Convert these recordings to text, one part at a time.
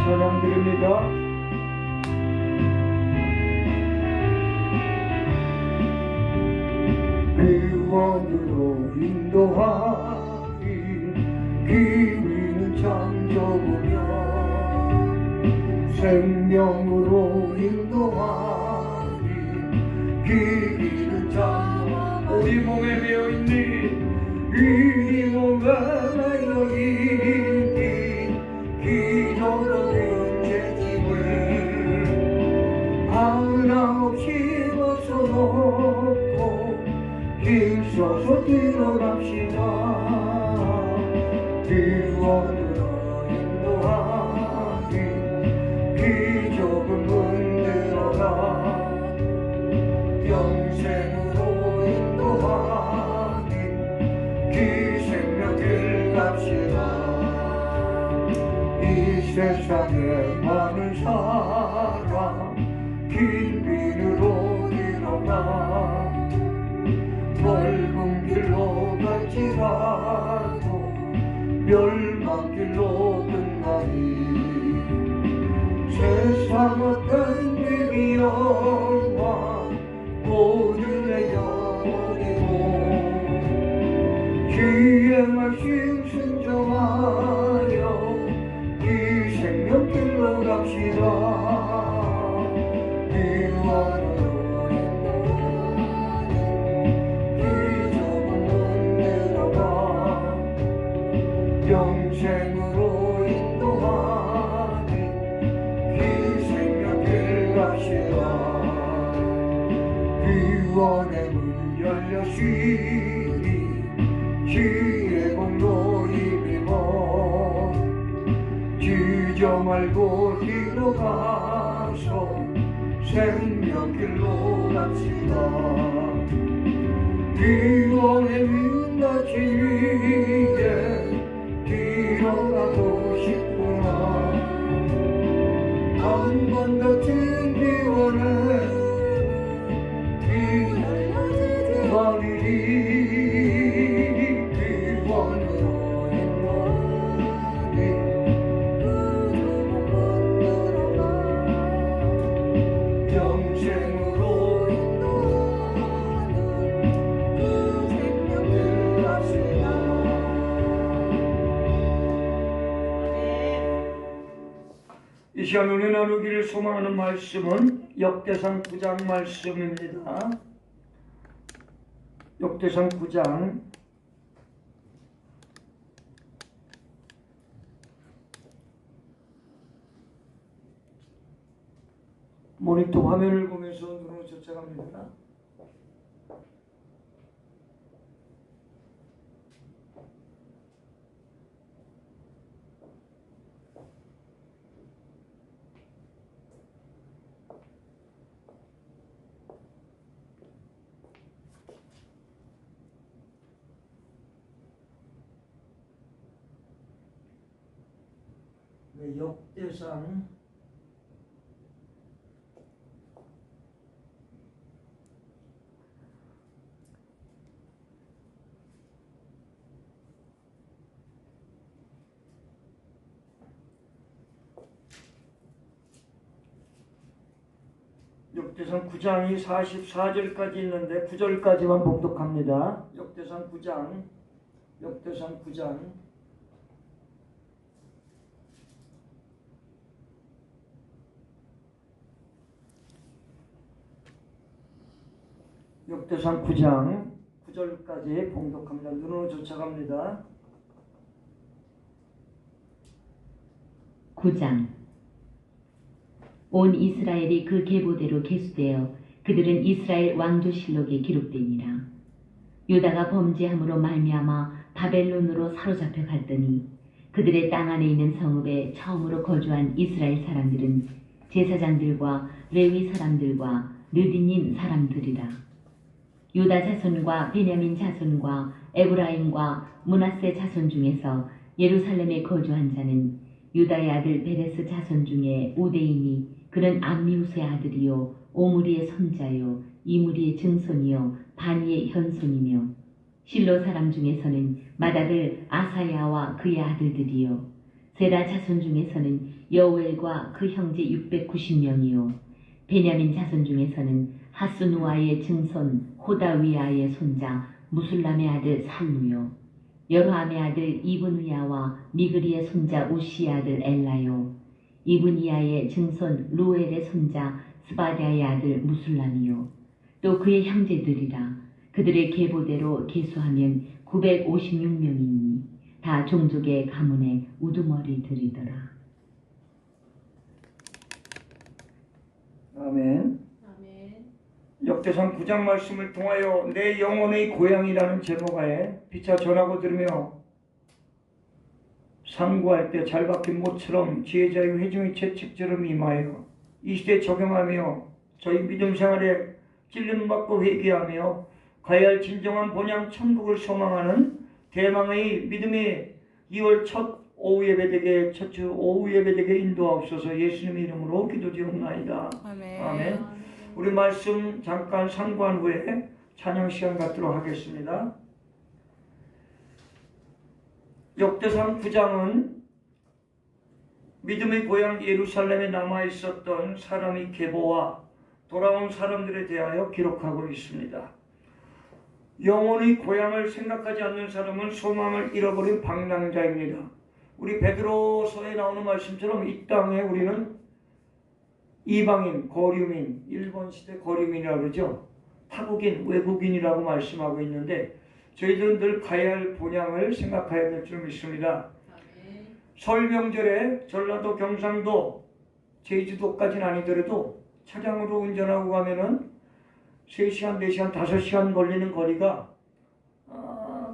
찬양 드립니다. 구원으로 인도하리 길이는 참 좁으며 생명으로 인도하리 길이는 참 우리 몸에 매여있는 이 몸에 매여있는 기도로 된 죄짐을 하나없이 벗어놓고 힘써서 들어갑시다. 구원으로 인도하니 그 좁은 문 들어가 영생으로 인도하니 그 생명길 갑시다. 이 세상에 많은 사람 긴 길으로 들어가 넓은 길로 갈지라도 멸망길로 끝나니 세상 어떤 위기와 모든 내려버리고 주의 말씀 순종하여 이 생명길로 갑시다. 영생으로 인도하니 그 생명길 갑시다. 구원의 문 열렸으니 주의 공로 입으며 주저 말고 뒤로 가서 생명길로 갑시다. 구원의 문 닫힌 위에 들어가고 싶구나. 한 번 더 준비원해 기다리리. 구원으로 인도하니 영생으로 인도하는 그 생명을 갑시다. 이 시간 은혜 나누기를 소망하는 말씀은 역대상 9장 말씀입니다. 역대상 9장 모니터 화면을 보면서 눈으로 쫓아갑니다. 네, 역대상 역대상 9장이 44절까지 있는데 9절까지만 봉독합니다. 역대상 9장 역대상 9장 역대상 9장 9절까지 봉독합니다. 눈으로 쫓아갑니다. 9장 온 이스라엘이 그 계보대로 계수되어 그들은 이스라엘 왕조실록에 기록되니라. 유다가 범죄함으로 말미암아 바벨론으로 사로잡혀 갔더니 그들의 땅 안에 있는 성읍에 처음으로 거주한 이스라엘 사람들은 제사장들과 레위 사람들과 르디님 사람들이라. 유다 자손과 베냐민 자손과 에브라임과 므낫세 자손 중에서 예루살렘에 거주한 자는 유다의 아들 베레스 자손 중에 우데인이 그는 암미우스의 아들이요 오므리의 손자요 이므리의 증손이요 바니의 현손이며 실로 사람 중에서는 맏아들 아사야와 그의 아들들이요 세라 자손 중에서는 여우엘과 그 형제 690명이요 베냐민 자손 중에서는 하스누아의 증손 호다위아의 손자 무술람의 아들 살루요 여로함의 아들 이브느야와 미그리의 손자 우시의 아들 엘라요 이브니야의 증손 루엘의 손자 스바디아의 아들 무술람이요 또 그의 형제들이라 그들의 계보대로 계수하면 956명이니 다 종족의 가문의 우두머리들이더라. 아멘. 역대상 9장 말씀을 통하여 내 영혼의 고향이라는 제목하에 피차 전하고 들으며 상고할 때 잘 박힌 못처럼 지혜자의 회중의 채찍처럼 임하여 이 시대에 적용하며 저희 믿음 생활에 찔림받고 회개하며 가야 할 진정한 본향 천국을 소망하는 대망의 믿음의 2월 첫 오후 예배되게 첫 주 오후 예배되게 인도하옵소서. 예수님의 이름으로 기도드리옵나이다. 아멘. 아멘. 우리 말씀 잠깐 상고한 후에 찬양 시간 갖도록 하겠습니다. 역대상 9장은 믿음의 고향 예루살렘에 남아있었던 사람의 계보와 돌아온 사람들에 대하여 기록하고 있습니다. 영혼의 고향을 생각하지 않는 사람은 소망을 잃어버린 방랑자입니다. 우리 베드로서에 나오는 말씀처럼 이 땅에 우리는 이방인, 거류민, 일본 시대 거류민이라고 그러죠. 타국인, 외국인이라고 말씀하고 있는데 저희들은 늘 가야 할 본향을 생각해야 될 줄 믿습니다. 설 명절에 전라도, 경상도, 제주도까지는 아니더라도 차량으로 운전하고 가면은 3시간, 4시간, 5시간 걸리는 거리가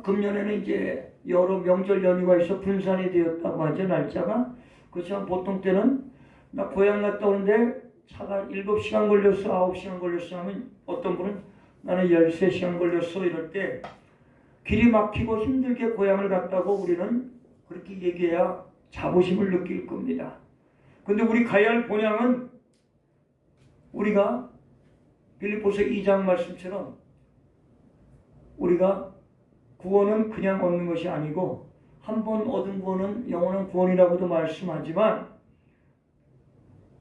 금년에는 이제 여러 명절 연휴가 있어 분산이 되었다고 하죠, 날짜가. 그렇지만 보통 때는 나 고향 갔다 오는데 차가 7시간 걸렸어, 9시간 걸렸어 하면 어떤 분은 나는 13시간 걸렸어 이럴 때 길이 막히고 힘들게 고향을 갔다고 우리는 그렇게 얘기해야 자부심을 느낄 겁니다. 근데 우리 가야 할 본향은 우리가 빌립보서 2장 말씀처럼 우리가 구원은 그냥 얻는 것이 아니고 한 번 얻은 구원은 영원한 구원이라고도 말씀하지만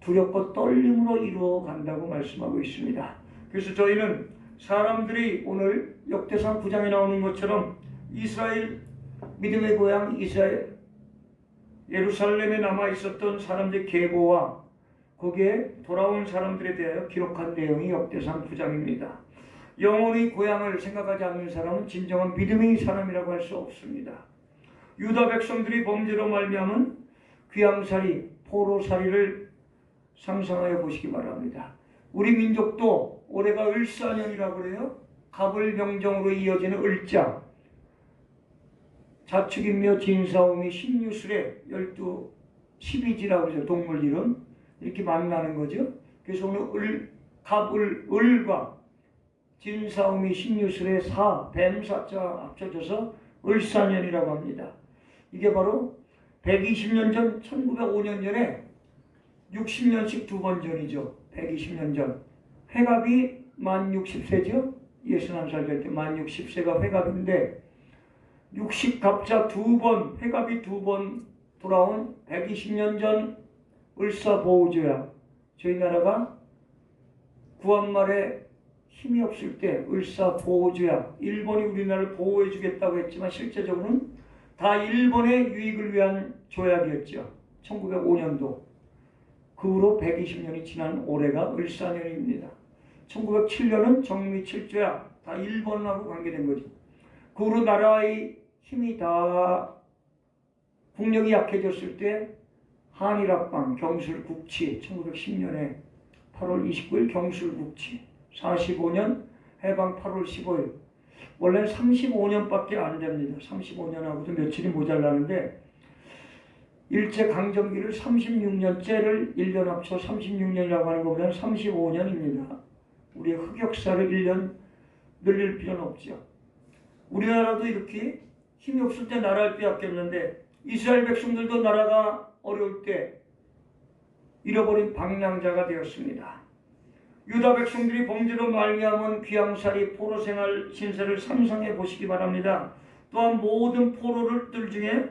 두렵고 떨림으로 이루어 간다고 말씀하고 있습니다. 그래서 저희는 사람들이 오늘 역대상 9장에 나오는 것처럼 이스라엘 믿음의 고향 이스라엘 예루살렘에 남아 있었던 사람들의 계보와 거기에 돌아온 사람들에 대하여 기록한 내용이 역대상 9장입니다. 영혼의 고향을 생각하지 않는 사람은 진정한 믿음의 사람이라고 할 수 없습니다. 유다 백성들이 범죄로 말미암은 귀양살이, 포로살이를 상상하여 보시기 바랍니다. 우리 민족도 올해가 을사년이라고 그래요. 갑을명정으로 이어지는 을자, 자축인묘, 진사오미, 신유술의 12지라고 그러죠. 동물 이름 이렇게 만나는 거죠. 그래서 오늘 을과 진사오미, 신유술의 뱀사자 합쳐져서 을사년이라고 합니다. 이게 바로 120년 전 1905년 전에 60년씩 2번 전이죠. 120년 전. 회갑이 만 60세죠. 61살 될 때 만 60세가 회갑인데 60갑자 2번, 회갑이 2번 돌아온 120년 전 을사보호조약. 저희 나라가 구한말에 힘이 없을 때 을사보호조약, 일본이 우리나라를 보호해 주겠다고 했지만 실제적으로는 다 일본의 유익을 위한 조약이었죠. 1905년도. 그 후로 120년이 지난 올해가 을사년입니다. 1907년은 정미 7조약, 다 일본하고 관계된 거죠. 그 후로 나라의 힘이 다 국력이 약해졌을 때 한일합방, 경술국치, 1910년에 8월 29일 경술국치, 45년 해방 8월 15일. 원래는 35년밖에 안 됩니다. 35년하고도 며칠이 모자라는데 일제강점기를 36년째를 1년 합쳐 36년이라고 하는 것보다는 35년입니다. 우리의 흑역사를 1년 늘릴 필요는 없죠. 우리나라도 이렇게 힘이 없을 때 나라를 빼앗겼는데 이스라엘 백성들도 나라가 어려울 때 잃어버린 방랑자가 되었습니다. 유다 백성들이 범죄로 말미암은 귀양살이 포로생활 신세를 상상해 보시기 바랍니다. 또한 모든 포로들 중에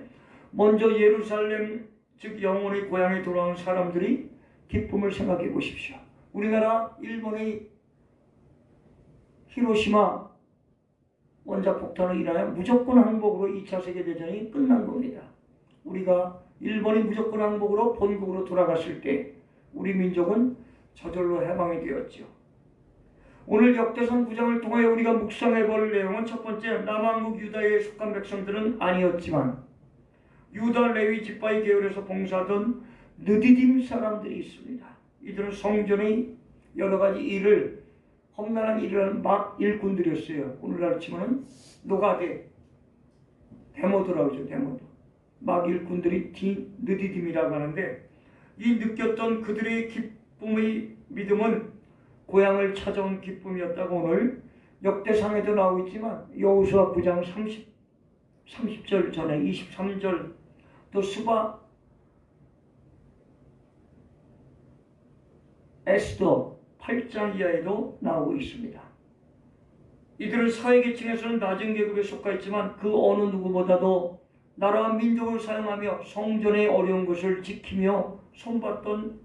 먼저 예루살렘 즉 영혼의 고향에 돌아온 사람들이 기쁨을 생각해 보십시오. 우리나라 일본의 히로시마 원자 폭탄으로 인하여 무조건 항복으로 2차 세계대전이 끝난 겁니다. 우리가 일본이 무조건 항복으로 본국으로 돌아갔을 때 우리 민족은 저절로 해방이 되었죠. 오늘 역대상 9장을 통하여 우리가 묵상해 볼 내용은 첫 번째, 남한국 유다에 속한 백성들은 아니었지만 유다 레위 지파의 계열에서 봉사하던 느디딤 사람들이 있습니다. 이들은 성전의 여러 가지 일을, 험난한 일을 막 일꾼들이었어요. 오늘날 치면은 노가대, 데모드라고 하죠. 데모드. 막 일꾼들이 느디딤이라고 하는데, 이 느꼈던 그들의 기쁨의 믿음은 고향을 찾아온 기쁨이었다고 오늘 역대상에도 나오고 있지만 여호수아 9장 30절 전에 23절, 또 수바 에스더 8장 이하에도 나오고 있습니다. 이들은 사회계층에서는 낮은 계급에 속하 있지만 그 어느 누구보다도 나라와 민족을 사용하며 성전의 어려운 것을 지키며 손봤던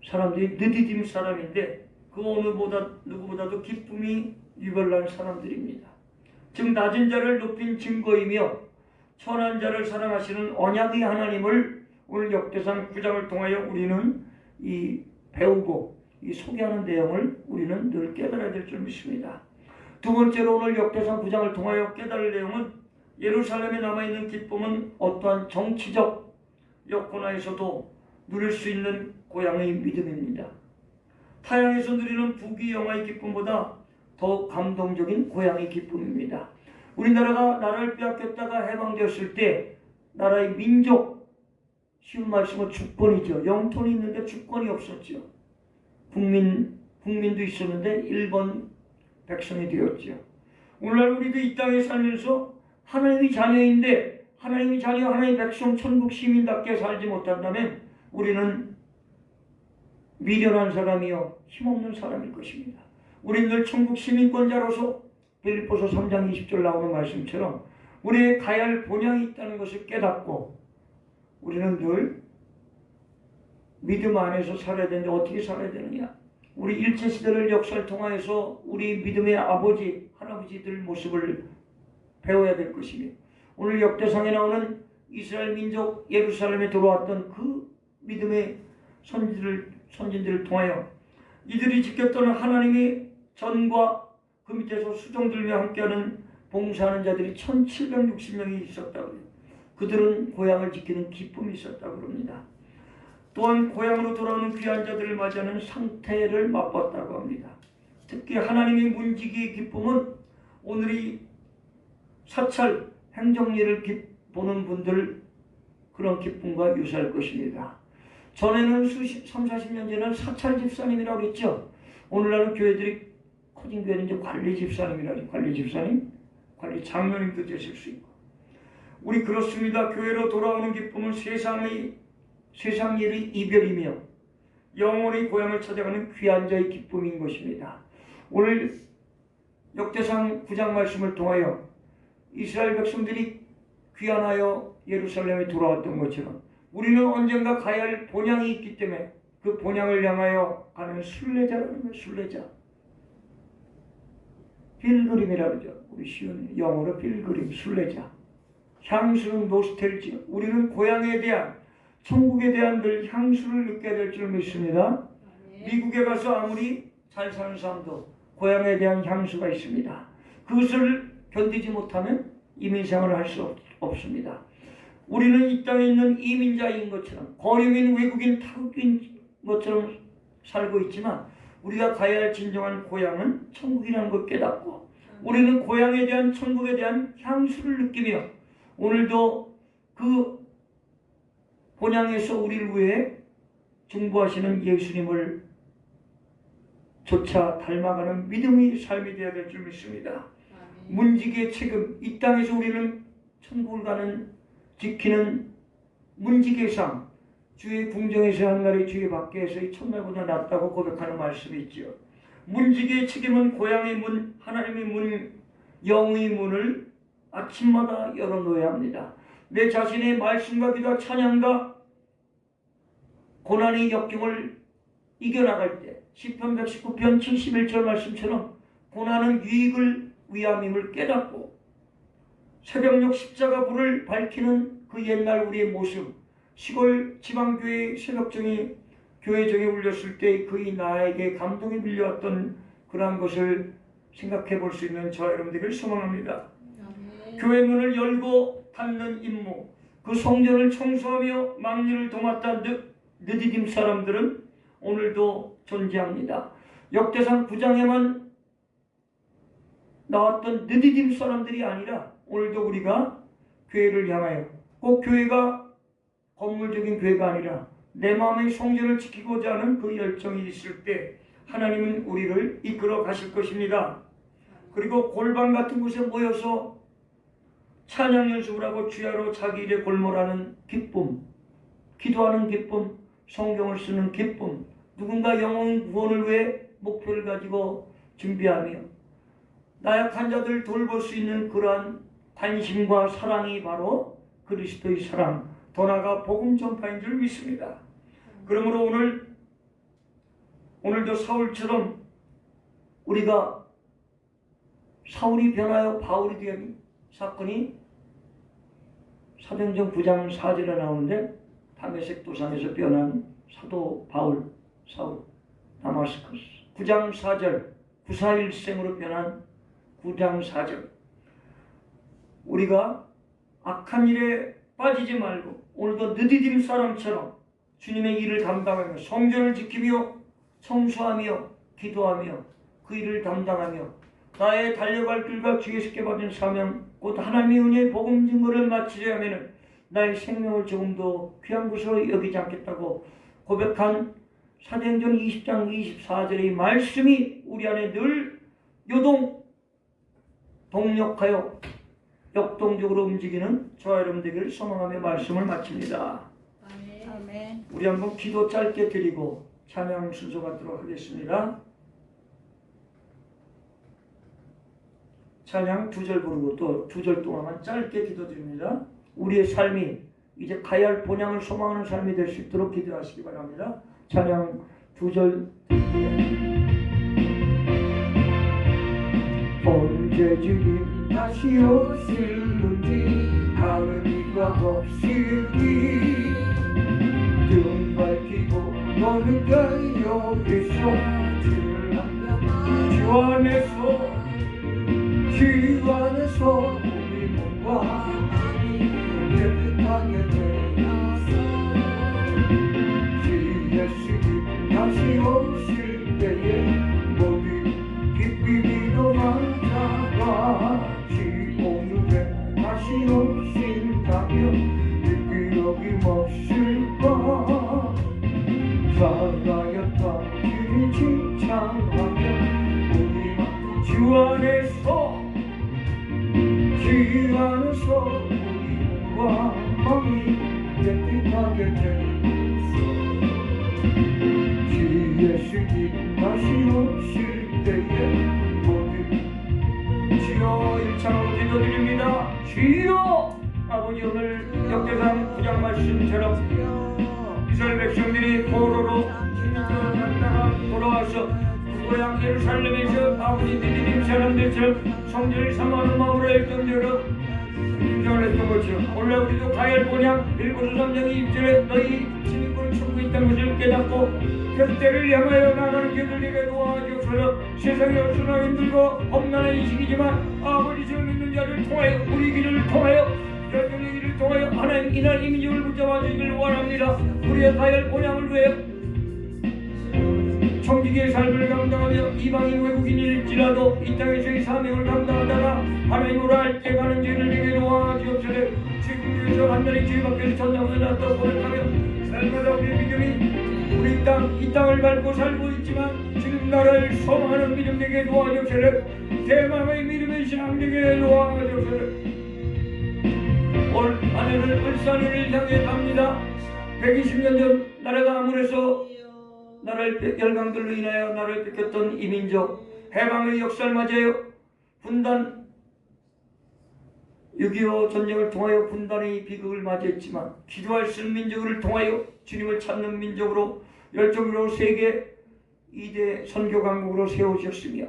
사람들이 느디딤 사람인데, 그 어느 누구보다도 기쁨이 유별난 사람들입니다. 즉 낮은 자를 높인 증거이며 천한 자를 사랑하시는 언약의 하나님을 오늘 역대상 9장을 통하여 우리는 이 배우고 이 소개하는 내용을 우리는 늘 깨달아야 될 줄 믿습니다. 두 번째로 오늘 역대상 9장을 통하여 깨달을 내용은 예루살렘에 남아있는 기쁨은 어떠한 정치적 여건하에서도 누릴 수 있는 고향의 믿음입니다. 타향에서 누리는 부귀영화의 기쁨보다 더 감동적인 고향의 기쁨입니다. 우리나라가 나라를 빼앗겼다가 해방되었을 때 나라의 민족, 쉬운 말씀은 주권이죠. 영토는 있는데 주권이 없었죠. 국민도 있었는데 일본 백성이 되었죠. 오늘날 우리도 이 땅에 살면서 하나님의 자녀인데 하나님의 자녀, 하나님의 백성, 천국 시민답게 살지 못한다면 우리는 미련한 사람이요 힘없는 사람일 것입니다. 우리는 늘 천국 시민권자로서 빌립보서 3장 20절 나오는 말씀처럼 우리의 가야 할 본향이 있다는 것을 깨닫고 우리는 늘 믿음 안에서 살아야 되는데 어떻게 살아야 되느냐? 우리 일제시대를 역사를 통하여서 우리 믿음의 아버지, 할아버지들 모습을 배워야 될 것이며, 오늘 역대상에 나오는 이스라엘 민족 예루살렘에 들어왔던 그 믿음의 선진들을 통하여 이들이 지켰던 하나님의 전과 그 밑에서 수종들며 함께하는 봉사하는 자들이 1760명이 있었다고 해요. 그들은 고향을 지키는 기쁨이 있었다고 합니다. 또한 고향으로 돌아오는 귀한 자들을 맞이하는 상태를 맛봤다고 합니다. 특히 하나님의 문지기의 기쁨은 오늘이 사찰 행정일을 보는 분들 그런 기쁨과 유사할 것입니다. 전에는 30-40년 전에는 사찰 집사님이라고 했죠. 오늘날은 교회들이 커진 교회는 이제 관리 집사님이라고 하죠. 관리 집사님, 관리 장로님도 되실 수 있고. 우리 그렇습니다. 교회로 돌아오는 기쁨은 세상 일의 이별이며 영원히 고향을 찾아가는 귀한 자의 기쁨인 것입니다. 오늘 역대상 9장 말씀을 통하여 이스라엘 백성들이 귀환하여 예루살렘에 돌아왔던 것처럼 우리는 언젠가 가야 할 본향이 있기 때문에 그 본향을 향하여 가는 순례자라는 거예요. 순례자. 필그림이라고 그러죠. 우리 쉬운 영어로 필그림, 순례자. 향수는 노스텔지. 우리는 고향에 대한, 천국에 대한 늘 향수를 느껴야 될 줄 믿습니다. 미국에 가서 아무리 잘 사는 사람도 고향에 대한 향수가 있습니다. 그것을 견디지 못하면 이민생활을 할 수 없습니다. 우리는 이 땅에 있는 이민자인 것처럼, 거류민, 외국인, 타국인 것처럼 살고 있지만 우리가 가야 할 진정한 고향은 천국이라는 걸 깨닫고 우리는 고향에 대한, 천국에 대한 향수를 느끼며 오늘도 그 본향에서 우리를 위해 중보하시는 예수님을 조차 닮아가는 믿음의 삶이 되어야 될 줄 믿습니다. 문지기의 책임, 이 땅에서 우리는 천국을 가는, 지키는 문지기의 삶, 주의 궁정에서 한 날이 주의 밖에서의 첫날보다 낫다고 고백하는 말씀이 있죠. 문지기의 책임은 고향의 문, 하나님의 문, 영의 문을 아침마다 열어놓아야 합니다. 내 자신의 말씀과 기도와 찬양과 고난의 역경을 이겨나갈 때 시편 119편 71절 말씀처럼 고난은 유익을 위함임을 깨닫고 새벽녘 십자가 불을 밝히는 그 옛날 우리의 모습, 시골 지방교회 새벽정이 교회정에 울렸을 때 그의 나에게 감동이 밀려왔던 그러한 것을 생각해 볼 수 있는 저와 여러분들을 소망합니다. 교회 문을 열고 닫는 임무, 그 성전을 청소하며 망리를 도맡던 느디딤 사람들은 오늘도 존재합니다. 역대상 9장에만 나왔던 느디딤 사람들이 아니라 오늘도 우리가 교회를 향하여 꼭 교회가 건물적인 교회가 아니라 내 마음의 성전을 지키고자 하는 그 열정이 있을 때 하나님은 우리를 이끌어 가실 것입니다. 그리고 골방 같은 곳에 모여서 찬양 연습을 하고 주야로 자기 일에 골몰하는 기쁨, 기도하는 기쁨, 성경을 쓰는 기쁨, 누군가 영혼 구원을 위해 목표를 가지고 준비하며 나약한 자들 돌볼 수 있는 그러한 관심과 사랑이 바로 그리스도의 사랑, 더 나아가 복음 전파인 줄 믿습니다. 그러므로 오늘도 사울처럼 우리가 사울이 변하여 바울이 된 사건이 사도행전 9장 4절에 나오는데 다메섹 도상에서 변한 사도 바울, 사울, 다마스커스 9장 4절 941생으로 변한 9장 4절 우리가 악한 일에 빠지지 말고 오늘도 느디딤 사람처럼 주님의 일을 담당하며 성전을 지키며 청소하며 기도하며 그 일을 담당하며 나의 달려갈 길과 주에게 받은 사명 곧 하나님의 은혜의 복음 증거를 마치려 하면 나의 생명을 조금도 귀한 것으로 여기지 않겠다고 고백한 사도행전 20장 24절의 말씀이 우리 안에 늘 동력하여 역동적으로 움직이는 저와 여러분들에게 소망하며 말씀을 마칩니다. 아멘. 우리 한번 기도 짧게 드리고 찬양 순서 갖도록 하겠습니다. 찬양 2절 부르고 또 2절 동안만 짧게 기도드립니다. 우리의 삶이 이제 가야 할 본향을 소망하는 삶이 될 수 있도록 기도하시기 바랍니다. 찬양 2절 언제 주님 다시 오실는지 하는 이가 없으리 등 밝히고 너는 가여 계셔 주 안에서 우리 몸과 깨끗하게 되어서 주 예수님 다시 오실 때에 모두 기쁨으로 맞아가 주 오늘에 다시 오신다면 느끼기 없을까 살아였다 주님 칭찬하며 우리 주 안에서 우리 몸과 마음이 깨끗하게 되어서 주 예수님 다시 오실 때에 모두 주여 일창으로 기도드립니다. 주여 아버지 오늘 역대상 9장 말씀처럼 이스라엘 백성들이 포로로 진흙을 갔다가 돌아와서 고향 예루살렘에서 아버지 느디딤 사람들처럼 성전을 사모하는 마음으로 열정적으로 인정을 했던 것처럼 원래 우리도 가야 할 본향 빌고서 3장 2절에 너희 시민권을 천국에 있다는 것을 깨닫고 그때를 향하여 나가는 저들에게 도와주옵소서. 세상에 어수나 힘들고 험난한 이 시기지만 아버지 주 믿는 자를 통하여 우리 길을 통하여 여전히 길을 통하여 하나님 이날 이민족을 붙잡아 주시길 원합니다. 우리의 가야 할 본향을 위해 청지기의 삶을 감당하며 이방인 외국인일지라도 이 땅에서의 사명을 감당하다가 하나님으로 할 때 가는 죄를 내게 도와주옵소서. 지금에서 한날의 죄 밖에서 천장을 놨다 고백하며 날마다 우리의 믿음이 우리 이 땅을 밟고 살고 있지만 지금 나라를 소망하는 믿음 되게 도와주옵소서. 대망의 믿음의 신앙 되게 도와주옵소서. 올 한해는 을산을 향해 갑니다. 120년 전 나라가 아문에서 나라를 열강들로 인하여 나라를 뺏겼던 이민족 해방의 역사를 맞이하여 분단 6.25 전쟁을 통하여 분단의 비극을 맞이했지만 기도할 수 있는 민족을 통하여 주님을 찾는 민족으로 열정으로 세계 2대 선교 강국으로 세워주셨으며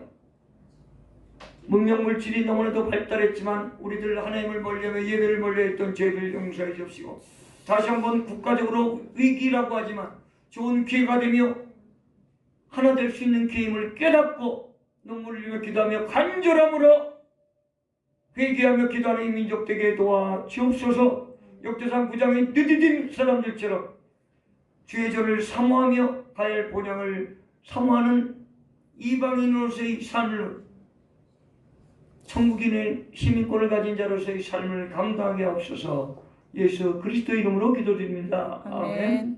문명 물질이 너무나도 발달했지만 우리들 하나님을 멀리하며 예배를 멀리했던 죄를 용서해 주시고 다시 한번 국가적으로 위기라고 하지만 좋은 기회가 되며 하나 될 수 있는 기회임을 깨닫고 눈물을 흘리며 기도하며 간절함으로 회개하며 기도하는 이 민족 되게 도와주옵소서. 역대상 9장의 느디딤 사람들처럼 주의 절을 사모하며 가야 할 본향을 사모하는 이방인으로서의 삶을 천국인의 시민권을 가진 자로서의 삶을 감당하게 하옵소서. 예수 그리스도 이름으로 기도드립니다. 아멘.